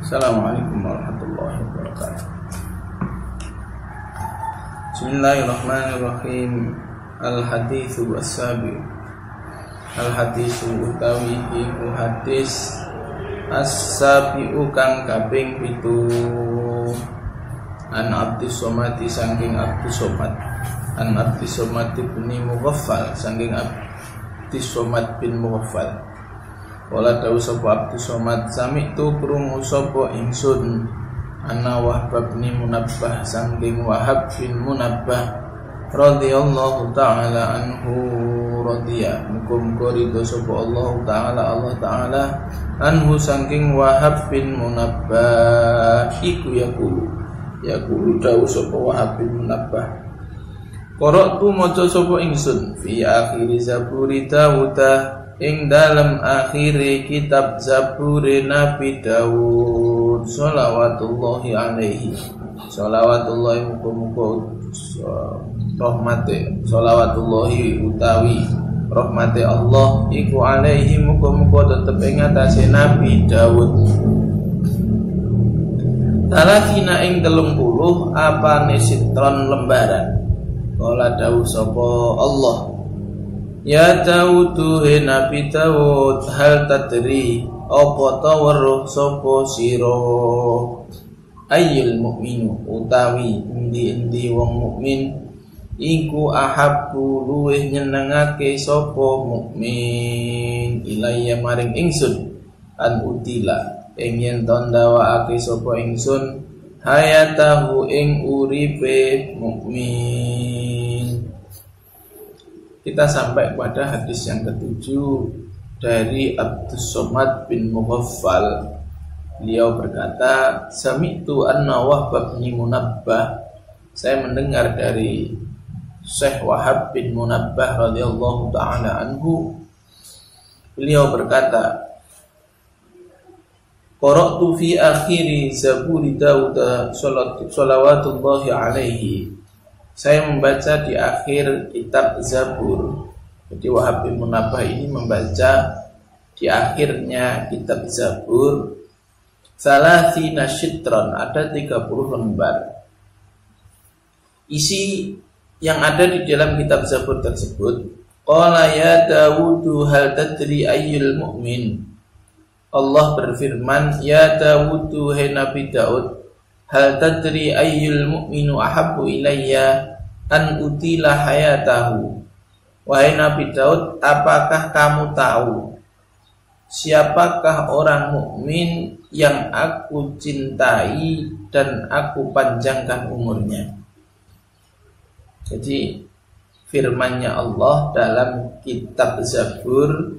Assalamualaikum warahmatullahi wabarakatuh. Bismillahirrahmanirrahim. Al-haditsu was-sabi. Al-haditsu utawi iku hadis as-sabiu kang kaping 7. An Abdus Somad saking Abdus Somad. An Abdus Somad bin Mughaffal saking Abdus Somad bin Mughaffal. Wala tahu sapa Abdus Somad sami tu krungu sapa ingsun ana Wahab bin Munabbah saking Wahab bin Munabbah radhiyallahu ta'ala anhu radhiya muga-muga ridho sapa Allah taala anhu saking Wahab bin Munabbah iku yaqulu dawu sapa Wahab bin Munabbah qara'tu maca sapa ingsun fi akhir Zaburi Dawud ing dalam akhiri kitab Zaburi Nabi Dawud sholawatullahi alaihi sholawatullahi muga-muga rahmate sholawatullahi utawi rahmate Allah iku alaihi muga-muga tetep ing atase Nabi Dawud talatina ing 30 apane sitron lembaran kala dawuh sapa Allah ya Dawud he Nabi Dawud hal tadri apa ta weruh sapa sira ayyul mukminu utawi endi-endi wong mukmin iku ahabbu luweh nyenengake sapa mukmin ilayya maring ingsun an utila ing yen tandhawaake sapa ingsun hayatahu ing uripe mukmin. Kita sampai pada hadis yang ke-7 dari Abdus Somad bin Mughaffal. Beliau berkata, sami'tu anna Wahab bin Munabbah. Saya mendengar dari Syekh Wahab bin Munabbah radhiyallahu ta'ala anhu. Beliau berkata, qara'tu fi akhiri Zaburi Dawud sholawatullahi alaihi. Saya membaca di akhir kitab Zabur. Jadi Wahab bin Munabbah ini membaca di akhirnya kitab Zabur Salasina syitron, ada 30 lembar. Isi yang ada di dalam kitab Zabur tersebut, qala ya Dawudu hal tadri ayyul mu'min. Allah berfirman, ya Dawudu hai Nabi Daud, hal tadri ayyul mu'minu ahabbu ilayya an utila hayatahu. Wahai Nabi Daud, apakah kamu tahu siapakah orang mukmin yang aku cintai dan aku panjangkan umurnya? Jadi firman-Nya Allah dalam kitab Zabur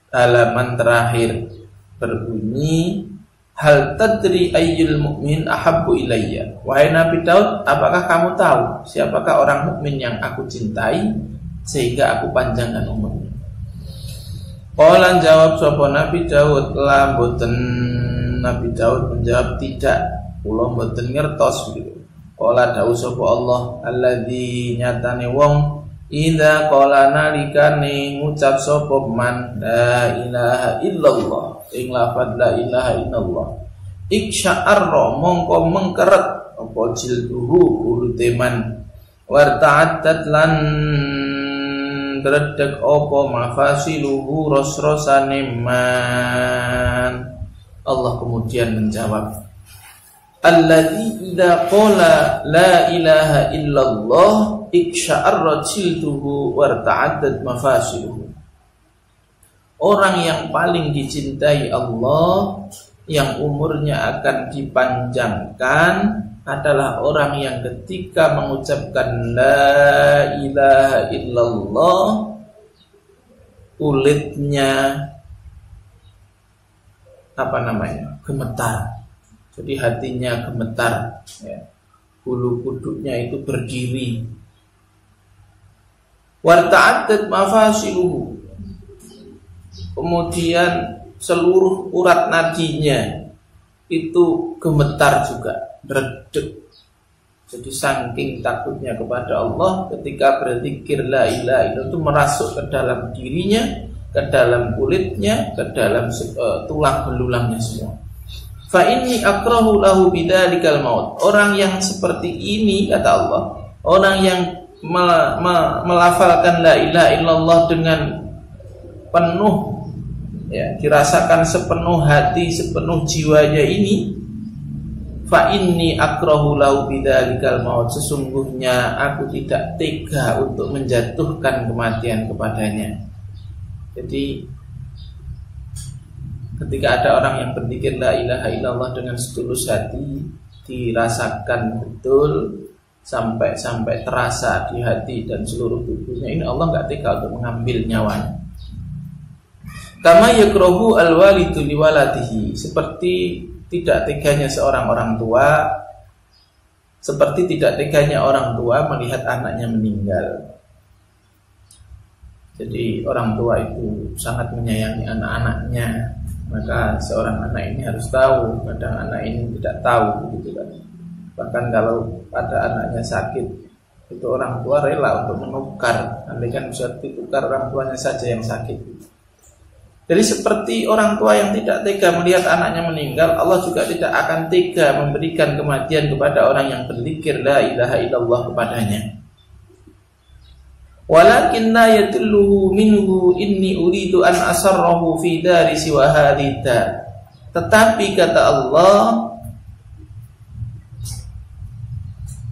halaman terakhir berbunyi, hal tadri ayyul mu'min ahabbu ilayya. Wahai Nabi Daud, apakah kamu tahu siapakah orang mukmin yang aku cintai sehingga aku panjangkan umurnya? Qala jawab sapa Nabi Daud, la mboten. Nabi Daud menjawab, tidak, kula mboten ngertos gitu. Qala dawuh sapa Allah, alladzi nyatane wong idza qala nalikane ngucap sapa man la ilaha illallah ing lafadz la ilaha illallah iksya'arra mongko mengkeret apa jilduhu kulute man warta'addat lan dredeg apa mafasiluhu ros-rosane man. Allah kemudian menjawab, alladzi idza qala la ilaha illallah iksya'arra jilduhu warta'addat mafasiluhu. Orang yang paling dicintai Allah, yang umurnya akan dipanjangkan, adalah orang yang ketika mengucapkan la ilaha illallah kulitnya gemetar. Jadi hatinya gemetar, ya. Bulu kuduknya itu berdiri. Warta'addat mafasiluhu. Kemudian seluruh urat nadinya itu gemetar juga, redek. Jadi saking takutnya kepada Allah ketika berzikir la ilaha illallah itu merasuk ke dalam dirinya, ke dalam kulitnya, ke dalam tulang belulangnya semua. Fa inni akrahu lahu bidzalikal maut. Orang yang seperti ini, kata Allah, orang yang melafalkan la ilaha illallah dengan penuh, ya, dirasakan sepenuh hati, sepenuh jiwanya ini, fa inni akrahu lahu bidzalikal maut. Sesungguhnya aku tidak tega untuk menjatuhkan kematian kepadanya. Jadi ketika ada orang yang berzikir la ilaha illallah dengan setulus hati, dirasakan betul sampai terasa di hati dan seluruh tubuhnya, ini Allah nggak tega untuk mengambil nyawanya. Kama yakrahu alwalidu liwaladihi, seperti tidak teganya seorang orang tua, seperti tidak teganya orang tua melihat anaknya meninggal. Jadi orang tua itu sangat menyayangi anak-anaknya, maka seorang anak ini harus tahu. Kadang anak ini tidak tahu, gitu kan. Bahkan kalau ada anaknya sakit, itu orang tua rela untuk menukar, andaikan bisa ditukar orang tuanya saja yang sakit. Jadi seperti orang tua yang tidak tega melihat anaknya meninggal, Allah juga tidak akan tega memberikan kematian kepada orang yang berzikir la ilaha illallah kepadanya. Walakin la yatulluhu minhu inni uridu an asarrahu fi dari siwa hadita. Tetapi kata Allah,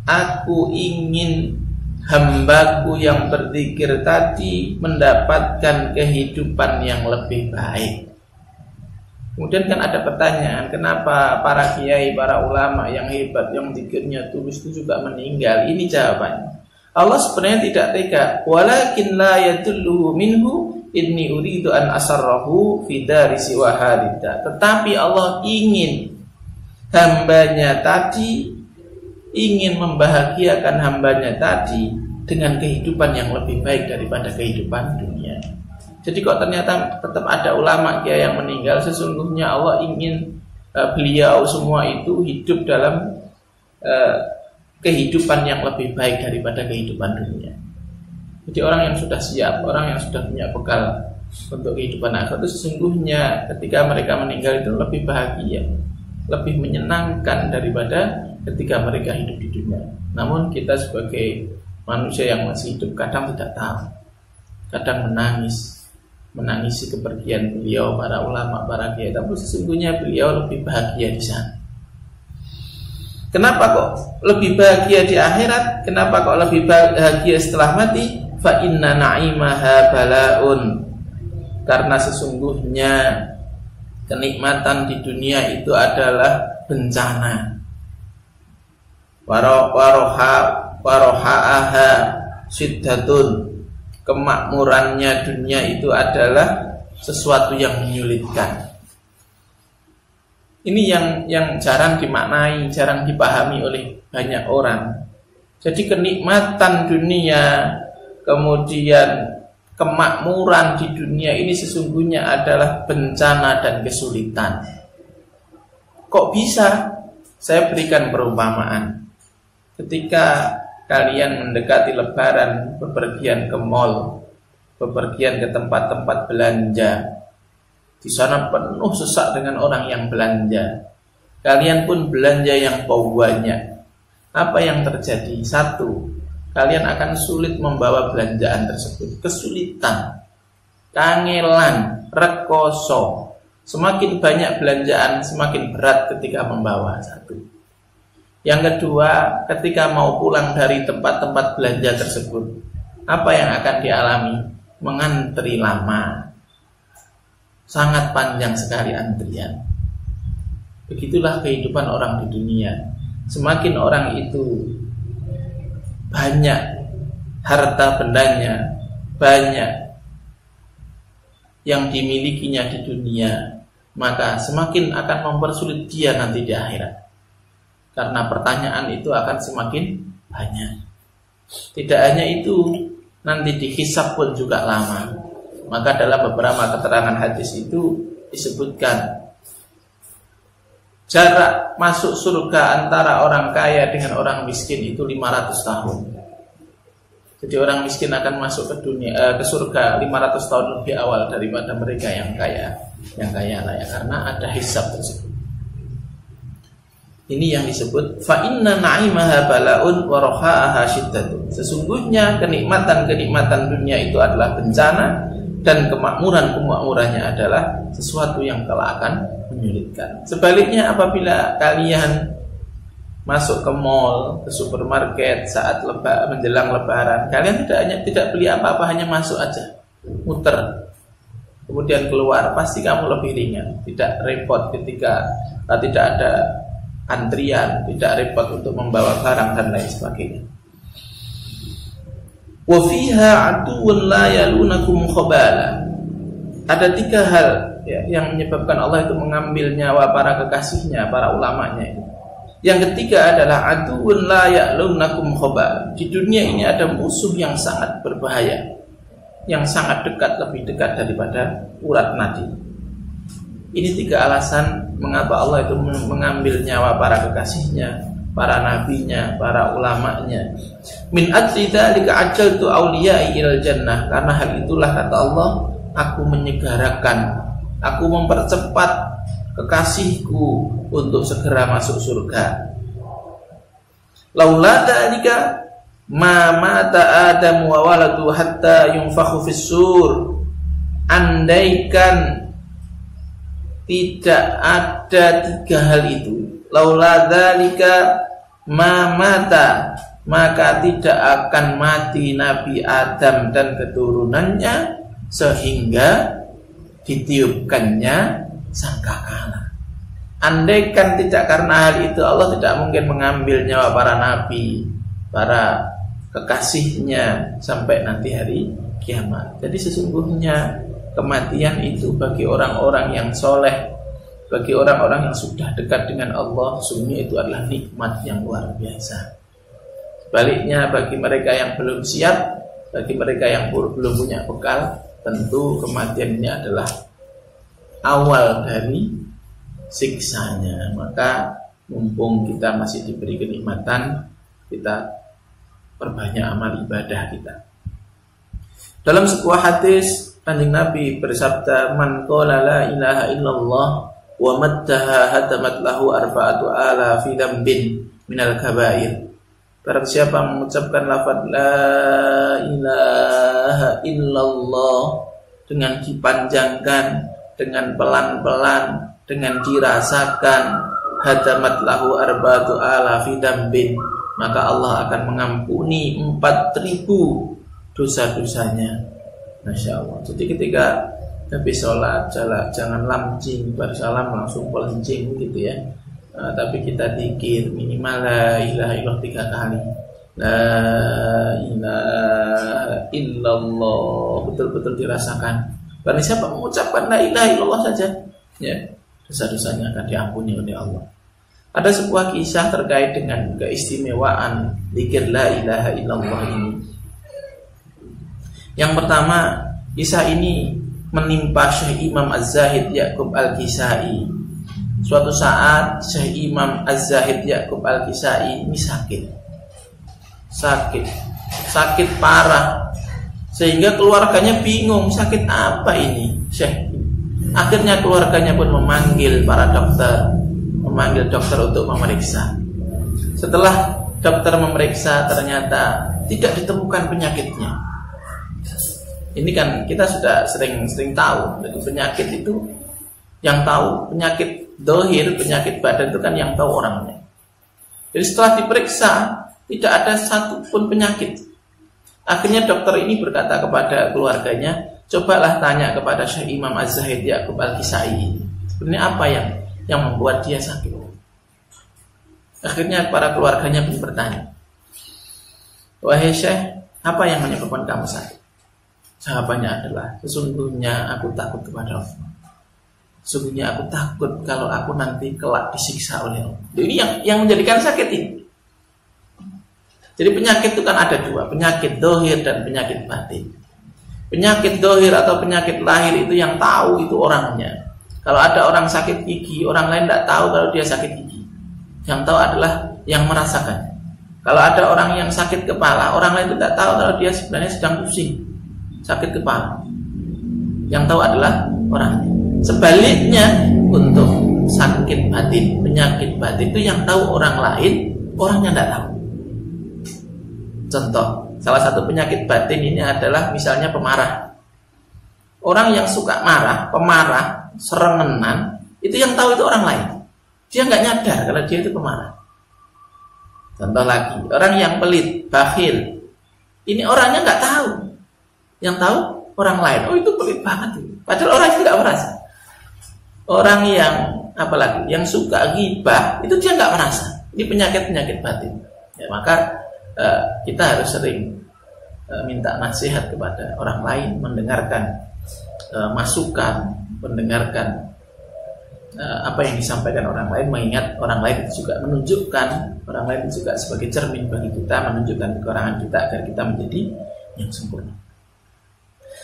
aku ingin hambaku yang berzikir tadi mendapatkan kehidupan yang lebih baik. Kemudian kan ada pertanyaan, kenapa para kiai, para ulama yang hebat, yang zikirnya tulus itu juga meninggal? Ini jawabannya. Allah sebenarnya tidak tega. Walakin la yadulluhu minhu inni uridu an asarrahu fi dari siwa halida. Tetapi Allah ingin hambanya tadi, ingin membahagiakan hambanya tadi dengan kehidupan yang lebih baik daripada kehidupan dunia. Jadi kok ternyata tetap ada ulama kiai yang meninggal, sesungguhnya Allah ingin beliau semua itu hidup dalam kehidupan yang lebih baik daripada kehidupan dunia. Jadi orang yang sudah siap, orang yang sudah punya bekal untuk kehidupan akhirat itu sesungguhnya ketika mereka meninggal itu lebih bahagia, lebih menyenangkan daripada ketika mereka hidup di dunia. Namun kita sebagai manusia yang masih hidup kadang tidak tahu, kadang menangisi kepergian beliau, para ulama, para kiai, tapi sesungguhnya beliau lebih bahagia di sana. Kenapa kok lebih bahagia di akhirat? Kenapa kok lebih bahagia setelah mati? Fa inna na'imaha balaun. Karena sesungguhnya kenikmatan di dunia itu adalah bencana. Waroha'aha syiddatun. Kemakmurannya dunia itu adalah sesuatu yang menyulitkan. Ini yang jarang dimaknai, jarang dipahami oleh banyak orang. Jadi kenikmatan dunia, kemudian kemakmuran di dunia ini sesungguhnya adalah bencana dan kesulitan. Kok bisa? Saya berikan perumpamaan. Ketika kalian mendekati lebaran, bepergian ke mal, bepergian ke tempat-tempat belanja, di sana penuh sesak dengan orang yang belanja. Kalian pun belanja yang banyak. Apa yang terjadi? Satu, kalian akan sulit membawa belanjaan tersebut. Kesulitan, kangelan, rekoso. Semakin banyak belanjaan, semakin berat ketika membawa. Satu. Yang kedua, ketika mau pulang dari tempat-tempat belanja tersebut, apa yang akan dialami? Mengantri lama. Sangat panjang sekali antrian. Begitulah kehidupan orang di dunia. Semakin orang itu banyak harta bendanya, banyak yang dimilikinya di dunia, maka semakin akan mempersulit dia nanti di akhirat. Karena pertanyaan itu akan semakin banyak. Tidak hanya itu, nanti dihisab pun juga lama. Maka dalam beberapa keterangan hadis itu disebutkan jarak masuk surga antara orang kaya dengan orang miskin itu 500 tahun. Jadi orang miskin akan masuk ke ke surga 500 tahun lebih awal daripada mereka yang kaya lah ya, karena ada hisab tersebut. Ini yang disebut fa inna na'imaha bala'un wa raha'aha syiddatun. Sesungguhnya kenikmatan dunia itu adalah bencana, dan kemakmurannya adalah sesuatu yang kelak akan menyulitkan. Sebaliknya, apabila kalian masuk ke mall, ke supermarket saat menjelang lebaran, kalian tidak beli apa-apa, hanya masuk aja, muter, kemudian keluar, pasti kamu lebih ringan, tidak repot ketika tidak ada antrian, tidak repot untuk membawa barang dan lain sebagainya. Wa fiha aduwwun la yalunakum khabala. Ada 3 hal ya, yang menyebabkan Allah itu mengambil nyawa para kekasihnya, para ulamanya itu. Yang ketiga adalah aduwwun la yalunakum khabala. Di dunia ini ada musuh yang sangat berbahaya, yang sangat dekat, lebih dekat daripada urat nadi. Ini 3 alasan mengapa Allah itu mengambil nyawa para kekasihnya, para nabinya, para ulamanya. Min ajli dzalika ajaltu awliya'i ilal jannah. Karena hal itulah, kata Allah, aku menyegerakan, aku mempercepat kekasihku untuk segera masuk surga. Laula dzalika ma mata Adam wa waladu hatta yunfakhu fis sur. Andaikan tidak ada 3 hal itu, laula dzalika ma mata, maka tidak akan mati Nabi Adam dan keturunannya sehingga ditiupkannya sangkakala. Andaikan tidak karena hal itu, Allah tidak mungkin mengambil nyawa para nabi, para kekasihnya sampai nanti hari kiamat. Jadi sesungguhnya kematian itu bagi orang-orang yang soleh, bagi orang-orang yang sudah dekat dengan Allah, sungguh itu adalah nikmat yang luar biasa. Sebaliknya, bagi mereka yang belum siap, bagi mereka yang belum punya bekal, tentu kematian ini adalah awal dari siksanya. Maka mumpung kita masih diberi kenikmatan, kita perbanyak amal ibadah kita. Dalam sebuah hadis, Kanjeng Nabi bersabda, man qala la ilaha illallah wa maddaha hadamat lahu arba'atu alafi dzambin minal kabair. Barang siapa mengucapkan lafaz la ilaha illallah dengan dipanjangkan, dengan pelan-pelan, dengan dirasakan, hadamat lahu arba'atu alafi dzambin, maka Allah akan mengampuni 4.000 dosa-dosanya. Masya Allah. Jadi ketika habis sholat, jangan lamcing, bersalam langsung pelencing gitu ya. Tapi kita zikir minimal la ilaha illallah 3 kali. La ilaha illallah, betul-betul dirasakan. Barang siapa mengucapkan la ilaha illallah saja, ya, dosa-dosanya akan diampuni oleh Allah. Ada sebuah kisah terkait dengan keistimewaan zikir la ilaha illallah ini. Yang pertama, kisah ini menimpa Syekh Imam Az-Zahid Ya'qub Al-Kisai. Suatu saat Syekh Imam Az-Zahid Ya'qub Al-Kisai ini sakit parah, sehingga keluarganya bingung, sakit apa ini Syekh. Akhirnya keluarganya pun memanggil para dokter, memanggil dokter untuk memeriksa. Setelah dokter memeriksa, ternyata tidak ditemukan penyakitnya. Ini kan kita sudah sering tahu, jadi penyakit itu yang tahu, penyakit dohir, penyakit badan itu kan yang tahu orangnya. Jadi setelah diperiksa tidak ada satupun penyakit. Akhirnya dokter ini berkata kepada keluarganya, cobalah tanya kepada Syekh Imam Az-Zahid Ya'qub Al-Kisai, sebenarnya apa yang membuat dia sakit. Akhirnya para keluarganya pun bertanya, wahai Syekh, apa yang menyebabkan kamu sakit? Jawabannya adalah, sesungguhnya aku takut kepada Allah. Sesungguhnya aku takut kalau aku nanti kelak disiksa oleh Allah. Ini yang menjadikan sakit ini. Jadi penyakit itu kan ada 2, penyakit dohir dan penyakit batin. Penyakit dohir atau penyakit lahir itu yang tahu itu orangnya. Kalau ada orang sakit gigi, orang lain tidak tahu kalau dia sakit gigi. Yang tahu adalah yang merasakan. Kalau ada orang yang sakit kepala, orang lain tidak tahu kalau dia sebenarnya sedang pusing, sakit kepala. Yang tahu adalah orang. Sebaliknya, untuk sakit batin, penyakit batin itu yang tahu orang lain, orangnya tidak tahu. Contoh, salah satu penyakit batin ini adalah misalnya pemarah. Orang yang suka marah, pemarah, serengenan, itu yang tahu itu orang lain. Dia nggak nyadar kalau dia itu pemarah. Contoh lagi, orang yang pelit, bakhil, ini orangnya nggak tahu. Yang tahu orang lain. Oh, itu pelit banget. Padahal orang itu nggak merasa. Orang yang apalagi yang suka ghibah, itu dia nggak merasa. Ini penyakit-penyakit batin. Ya, maka kita harus sering minta nasihat kepada orang lain, mendengarkan masukan, mendengarkan apa yang disampaikan orang lain, mengingat orang lain itu juga menunjukkan, orang lain itu juga sebagai cermin bagi kita, menunjukkan kekurangan kita agar kita menjadi yang sempurna.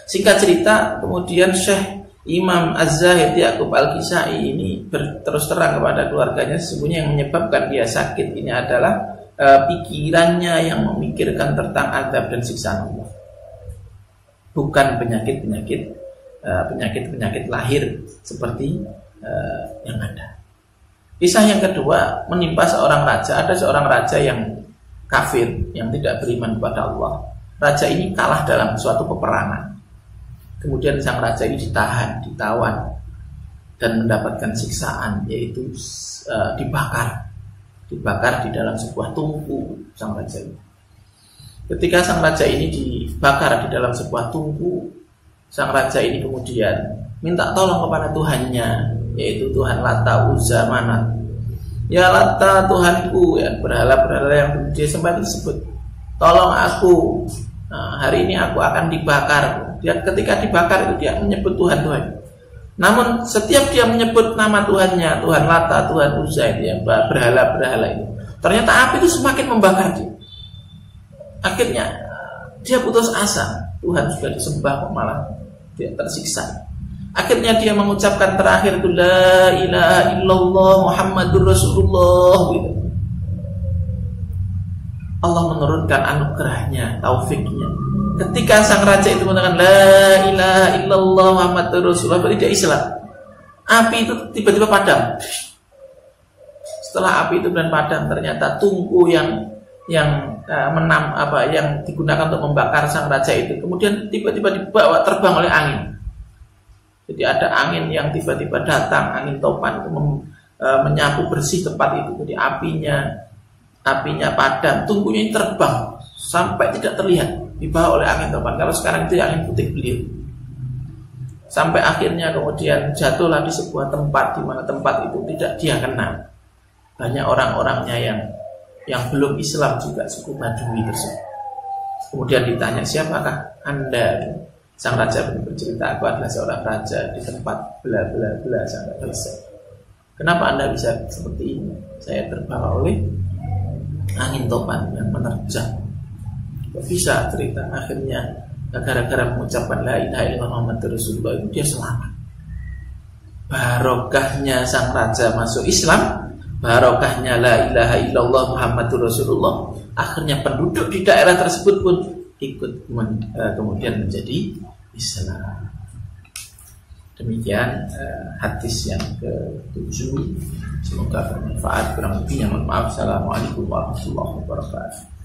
Singkat cerita, kemudian Syekh Imam Az-Zahid Ya'qub Al-Kisai ini terus terang kepada keluarganya, sesungguhnya yang menyebabkan dia sakit ini adalah pikirannya yang memikirkan tentang azab dan siksaan Allah, bukan penyakit-penyakit lahir seperti yang ada. Kisah yang kedua menimpa seorang raja. Ada seorang raja yang kafir, yang tidak beriman kepada Allah. Raja ini kalah dalam suatu peperangan. Kemudian sang raja ini ditawan dan mendapatkan siksaan, yaitu dibakar di dalam sebuah tungku sang raja ini. Ketika sang raja ini dibakar di dalam sebuah tungku, sang raja ini kemudian minta tolong kepada Tuhannya, yaitu Tuhan Lata, Uzza, Manat. Ya Lata, Tuhanku, ya berhala-berhala yang dia sembah tersebut, tolong aku. Nah, hari ini aku akan dibakar. Dia ketika dibakar itu dia menyebut Tuhan. Namun setiap dia menyebut nama Tuhannya, Tuhan Lata, Tuhan Uzza, itu ya, berhala-berhala itu, ternyata api itu semakin membakar dia. Akhirnya dia putus asa. Tuhan sudah disembah kok malah dia tersiksa. Akhirnya dia mengucapkan terakhir itu la ilaha illallah Muhammadur Rasulullah gitu. Allah menurunkan anugerahnya, taufiknya. Ketika sang raja itu mengatakan la ilaha illallah Muhammadur Rasulullah, berarti dia Islam. Api itu tiba-tiba padam. Setelah api itu padam, ternyata tungku yang digunakan untuk membakar sang raja itu kemudian tiba-tiba dibawa terbang oleh angin. Jadi ada angin yang tiba-tiba datang, angin topan itu menyapu bersih tempat itu. Jadi apinya padam, tungkunya ini terbang sampai tidak terlihat, dibawa oleh angin topan. Kalau sekarang itu angin putih beliau. Sampai akhirnya kemudian jatuhlah di sebuah tempat di mana tempat itu tidak dia kenal. Banyak orang-orangnya yang belum Islam juga, suku Badui tersebut. Kemudian ditanya, siapakah Anda? Sang raja bercerita, aku adalah seorang raja di tempat bla bla bla sampai selesai. Kenapa Anda bisa seperti ini? Saya terbawa oleh angin topan yang menerjang. Kok bisa cerita? Akhirnya gara-gara mengucapkan la ilaha illallah Muhammadur Rasulullah itu dia selamat. Barokahnya sang raja masuk Islam, barokahnya la ilaha illallah Muhammadur Rasulullah, akhirnya penduduk di daerah tersebut pun ikut kemudian menjadi Islam. Demikian hadis yang ke-7. Semoga bermanfaat. Kurang lebihnya mohon maaf. Assalamualaikum warahmatullahi wabarakatuh.